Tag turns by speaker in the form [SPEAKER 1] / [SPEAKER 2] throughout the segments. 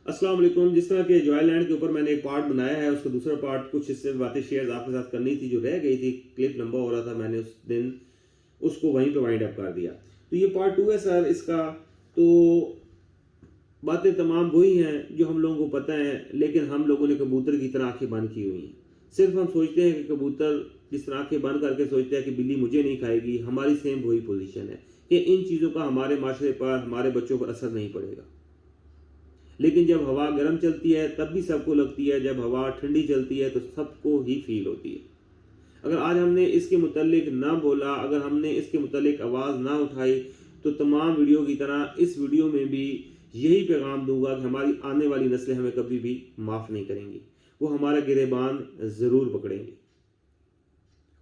[SPEAKER 1] السلام علیکم. جس طرح کہ جوائے لینڈ کے اوپر میں نے ایک پارٹ بنایا ہے، اس کا دوسرا پارٹ کچھ اس سے باتیں شیئرز آپ کے ساتھ کرنی تھی جو رہ گئی تھی، کلپ لمبا ہو رہا تھا، میں نے اس دن اس کو وہیں پہ وائنڈ اپ کر دیا. تو یہ پارٹ 2 ہے سر اس کا. تو باتیں تمام وہی ہیں جو ہم لوگوں کو پتہ ہیں، لیکن ہم لوگوں نے کبوتر کی طرح آنکھیں بند کی ہوئی ہیں. صرف ہم سوچتے ہیں کہ کبوتر جس طرح آنکھیں بند کر کے سوچتا ہے کہ بلی مجھے نہیں کھائے گی، ہماری سیم وہی پوزیشن ہے کہ ان چیزوں کا ہمارے معاشرے پر، ہمارے بچوں پر اثر نہیں پڑے گا. لیکن جب ہوا گرم چلتی ہے تب بھی سب کو لگتی ہے، جب ہوا ٹھنڈی چلتی ہے تو سب کو ہی فیل ہوتی ہے. اگر آج ہم نے اس کے متعلق نہ بولا، اگر ہم نے اس کے متعلق آواز نہ اٹھائی، تو تمام ویڈیو کی طرح اس ویڈیو میں بھی یہی پیغام دوں گا کہ ہماری آنے والی نسلیں ہمیں کبھی بھی معاف نہیں کریں گی. وہ ہمارا گریبان ضرور پکڑیں گی.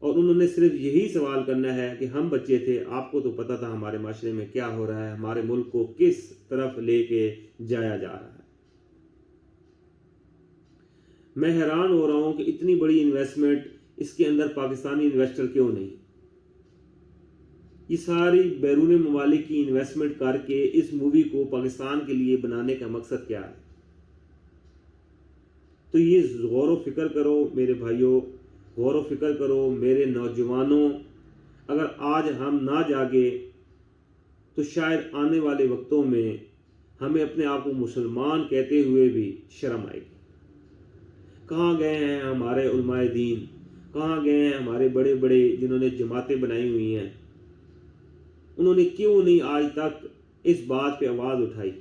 [SPEAKER 1] اور انہوں نے صرف یہی سوال کرنا ہے کہ ہم بچے تھے، آپ کو تو پتہ تھا ہمارے معاشرے میں کیا ہو رہا ہے، ہمارے ملک کو کس طرف لے کے جایا جا رہا ہے. میں حیران ہو رہا ہوں کہ اتنی بڑی انویسٹمنٹ اس کے اندر پاکستانی انویسٹر کیوں نہیں. یہ ساری بیرون ممالک کی انویسٹمنٹ کر کے اس مووی کو پاکستان کے لیے بنانے کا مقصد کیا ہے؟ تو یہ غور و فکر کرو میرے بھائیوں، غور و فکر کرو میرے نوجوانوں. اگر آج ہم نہ جاگے تو شاید آنے والے وقتوں میں ہمیں اپنے آپ کو مسلمان کہتے ہوئے بھی شرم آئے گی. کہاں گئے ہیں ہمارے علماء دین، کہاں گئے ہیں ہمارے بڑے بڑے جنہوں نے جماعتیں بنائی ہوئی ہیں؟ انہوں نے کیوں نہیں آج تک اس بات پہ آواز اٹھائی؟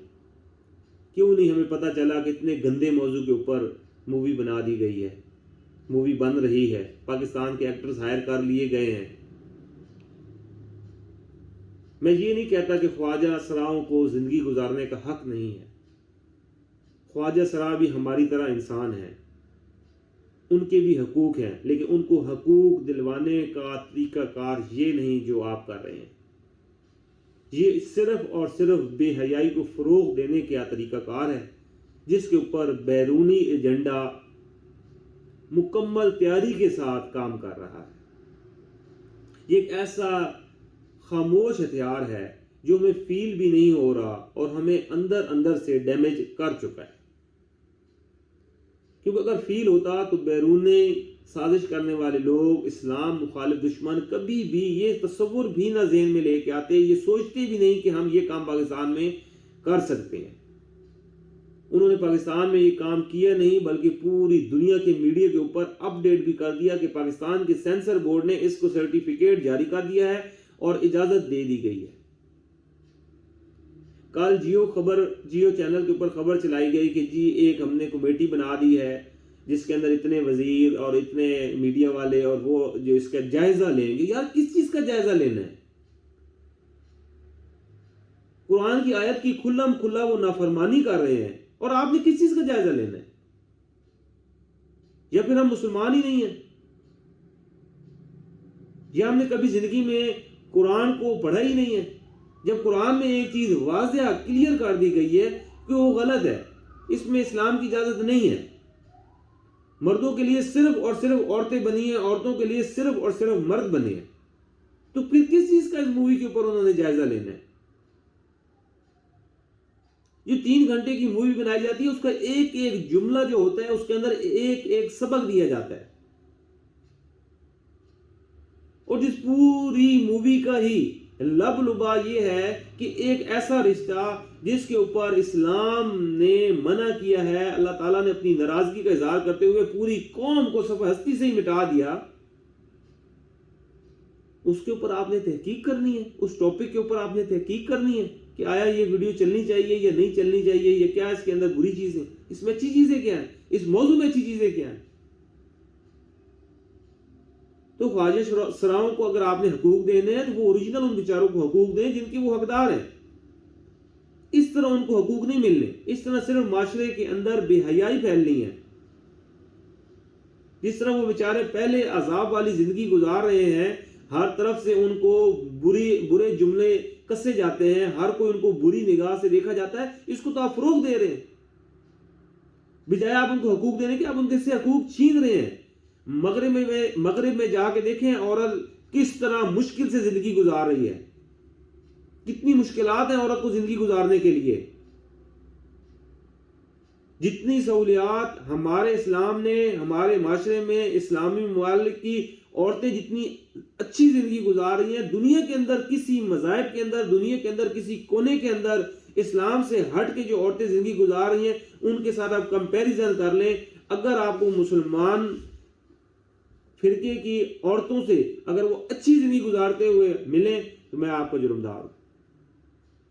[SPEAKER 1] کیوں نہیں ہمیں پتہ چلا کہ اتنے گندے موضوع کے اوپر مووی بنا دی گئی ہے، مووی بن رہی ہے، پاکستان کے ایکٹرز ہائر کر لیے گئے ہیں. میں یہ نہیں کہتا کہ خواجہ سراؤں کو زندگی گزارنے کا حق نہیں ہے. خواجہ سرا بھی ہماری طرح انسان ہیں، ان کے بھی حقوق ہیں، لیکن ان کو حقوق دلوانے کا طریقہ کار یہ نہیں جو آپ کر رہے ہیں. یہ صرف اور صرف بے حیائی کو فروغ دینے کا طریقہ کار ہے جس کے اوپر بیرونی ایجنڈا مکمل تیاری کے ساتھ کام کر رہا ہے. یہ ایک ایسا خاموش ہتھیار ہے جو ہمیں فیل بھی نہیں ہو رہا اور ہمیں اندر اندر سے ڈیمیج کر چکا ہے. کیونکہ اگر فیل ہوتا تو بیرونی سازش کرنے والے لوگ، اسلام مخالف دشمن کبھی بھی یہ تصور بھی نہ ذہن میں لے کے آتے، یہ سوچتے بھی نہیں کہ ہم یہ کام پاکستان میں کر سکتے ہیں. انہوں نے پاکستان میں یہ کام کیا نہیں بلکہ پوری دنیا کے میڈیا کے اوپر اپ ڈیٹ بھی کر دیا کہ پاکستان کے سینسر بورڈ نے اس کو سرٹیفکیٹ جاری کر دیا ہے اور اجازت دے دی گئی ہے. کل جیو چینل کے اوپر خبر چلائی گئی کہ جی ایک ہم نے کمیٹی بنا دی ہے جس کے اندر اتنے وزیر اور اتنے میڈیا والے اور وہ جو اس کا جائزہ لیں گے. یار کس چیز کا جائزہ لینا ہے؟ قرآن کی آیت کی کھلم کھلا وہ نافرمانی کر رہے ہیں اور آپ نے کس چیز کا جائزہ لینا ہے؟ یا پھر ہم مسلمان ہی نہیں ہیں؟ یا ہم نے کبھی زندگی میں قرآن کو پڑھا ہی نہیں ہے؟ جب قرآن میں ایک چیز واضح کلیئر کر دی گئی ہے کہ وہ غلط ہے، اس میں اسلام کی اجازت نہیں ہے. مردوں کے لیے صرف اور صرف عورتیں بنی ہیں، عورتوں کے لیے صرف اور صرف مرد بنے ہیں. تو پھر کس چیز کا اس مووی کے اوپر انہوں نے جائزہ لینا ہے؟ یہ 3 گھنٹے کی مووی بنائی جاتی ہے، اس کا ایک ایک جملہ جو ہوتا ہے اس کے اندر ایک ایک سبق دیا جاتا ہے. اور جس پوری مووی کا ہی لب لبا یہ ہے کہ ایک ایسا رشتہ جس کے اوپر اسلام نے منع کیا ہے، اللہ تعالیٰ نے اپنی ناراضگی کا اظہار کرتے ہوئے پوری قوم کو صفحہ ہستی سے ہی مٹا دیا، اس کے اوپر آپ نے تحقیق کرنی ہے، اس ٹاپک کے اوپر آپ نے تحقیق کرنی ہے کہ آیا یہ ویڈیو چلنی چاہیے یا نہیں چلنی چاہیے، یا کیا اس کے اندر بری چیزیں، اس میں اچھی چیزیں کیا ہیں، اس موضوع میں اچھی چیزیں کیا ہیں. تو خواجہ سراؤں کو اگر آپ نے حقوق دینے ہیں تو وہ اوریجنل ان بیچاروں کو حقوق دیں جن کے وہ حقدار ہیں. اس طرح ان کو حقوق نہیں ملنے، اس طرح صرف معاشرے کے اندر بے حیائی پھیلنی ہے. جس طرح وہ بیچارے پہلے عذاب والی زندگی گزار رہے ہیں، ہر طرف سے ان کو برے جملے کسے جاتے ہیں، ہر کوئی ان کو بری نگاہ سے دیکھا جاتا ہے، اس کو تو آپ فروغ دے رہے ہیں. بجائے آپ ان کو حقوق دینے کے آپ ان کے سے حقوق چھین رہے ہیں. مغرب میں جا کے دیکھیں عورت کس طرح مشکل سے زندگی گزار رہی ہے، کتنی مشکلات ہیں عورت کو زندگی گزارنے کے لیے. جتنی سہولیات ہمارے اسلام نے ہمارے معاشرے میں اسلامی ممالک کی عورتیں جتنی اچھی زندگی گزار رہی ہیں، دنیا کے اندر کسی مذاہب کے اندر، دنیا کے اندر کسی کونے کے اندر اسلام سے ہٹ کے جو عورتیں زندگی گزار رہی ہیں ان کے ساتھ آپ کمپیریزن کر لیں. اگر آپ کو مسلمان فرقے کی عورتوں سے اگر وہ اچھی زندگی گزارتے ہوئے ملیں تو میں آپ کا جرمدار ہوں.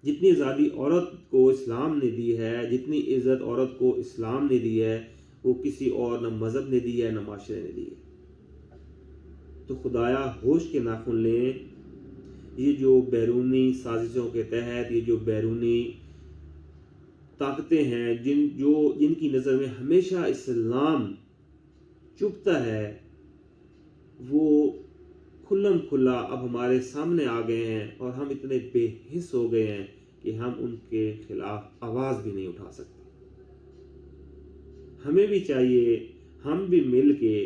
[SPEAKER 1] جتنی آزادی عورت کو اسلام نے دی ہے، جتنی عزت عورت کو اسلام نے دی ہے، وہ کسی اور نہ مذہب نے دی ہے نہ معاشرے نے دی ہے. تو خدایا ہوش کے ناخن لیں. یہ جو بیرونی سازشوں کے تحت یہ جو بیرونی طاقتیں ہیں جن کی نظر میں ہمیشہ اسلام چپتا ہے، وہ کھلم کھلا اب ہمارے سامنے آ گئے ہیں اور ہم اتنے بے حس ہو گئے ہیں کہ ہم ان کے خلاف آواز بھی نہیں اٹھا سکتے. ہمیں بھی چاہیے ہم بھی مل کے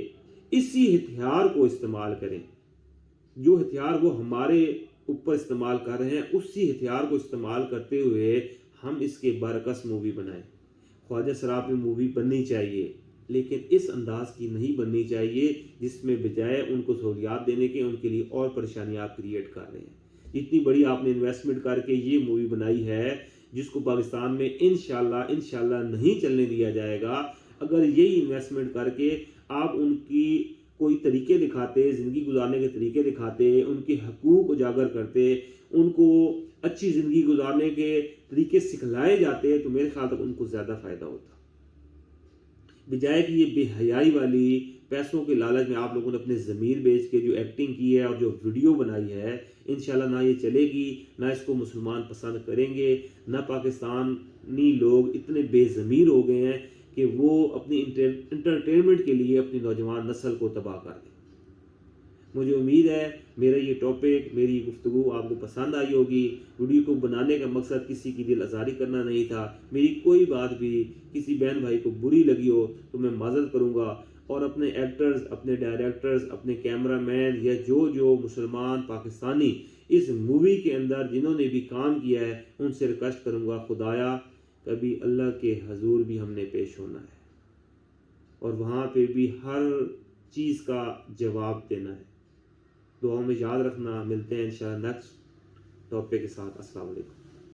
[SPEAKER 1] اسی ہتھیار کو استعمال کریں. جو ہتھیار وہ ہمارے اوپر استعمال کر رہے ہیں اسی ہتھیار کو استعمال کرتے ہوئے ہم اس کے برعکس مووی بنائیں. خواجہ سراپی مووی بننی چاہیے لیکن اس انداز کی نہیں بننی چاہیے جس میں بجائے ان کو سہولیات دینے کے ان کے لیے اور پریشانیاں آپ کریٹ کر رہے ہیں. اتنی بڑی آپ نے انویسٹمنٹ کر کے یہ مووی بنائی ہے جس کو پاکستان میں انشاءاللہ نہیں چلنے دیا جائے گا. اگر یہی انویسٹمنٹ کر کے آپ ان کی کوئی طریقے دکھاتے، زندگی گزارنے کے طریقے دکھاتے، ان کے حقوق اجاگر کرتے، ان کو اچھی زندگی گزارنے کے طریقے سکھلائے جاتے تو میرے خیال تک ان کو زیادہ فائدہ ہوتا. بجائے کہ یہ بے حیائی والی پیسوں کے لالچ میں آپ لوگوں نے اپنے ضمیر بیچ کے جو ایکٹنگ کی ہے اور جو ویڈیو بنائی ہے، انشاءاللہ نہ یہ چلے گی، نہ اس کو مسلمان پسند کریں گے، نہ پاکستانی لوگ اتنے بے ضمیر ہو گئے ہیں کہ وہ اپنی انٹرٹینمنٹ کے لیے اپنی نوجوان نسل کو تباہ کر دیں. مجھے امید ہے میرا یہ ٹاپک، میری گفتگو آپ کو پسند آئی ہوگی. ویڈیو کو بنانے کا مقصد کسی کی دل آزاری کرنا نہیں تھا. میری کوئی بات بھی کسی بہن بھائی کو بری لگی ہو تو میں معذرت کروں گا، اور اپنے ایکٹرز، اپنے ڈائریکٹرز، اپنے کیمرہ مین یا جو مسلمان پاکستانی اس مووی کے اندر جنہوں نے بھی کام کیا ہے ان سے ریکویسٹ کروں گا، خدایا کبھی اللہ کے حضور بھی ہم نے پیش ہونا ہے اور وہاں پہ بھی ہر چیز کا جواب دینا ہے. دعاؤں میں یاد رکھنا. ملتے ہیں انشاءاللہ نیکسٹ ٹاپک کے ساتھ. السلام علیکم.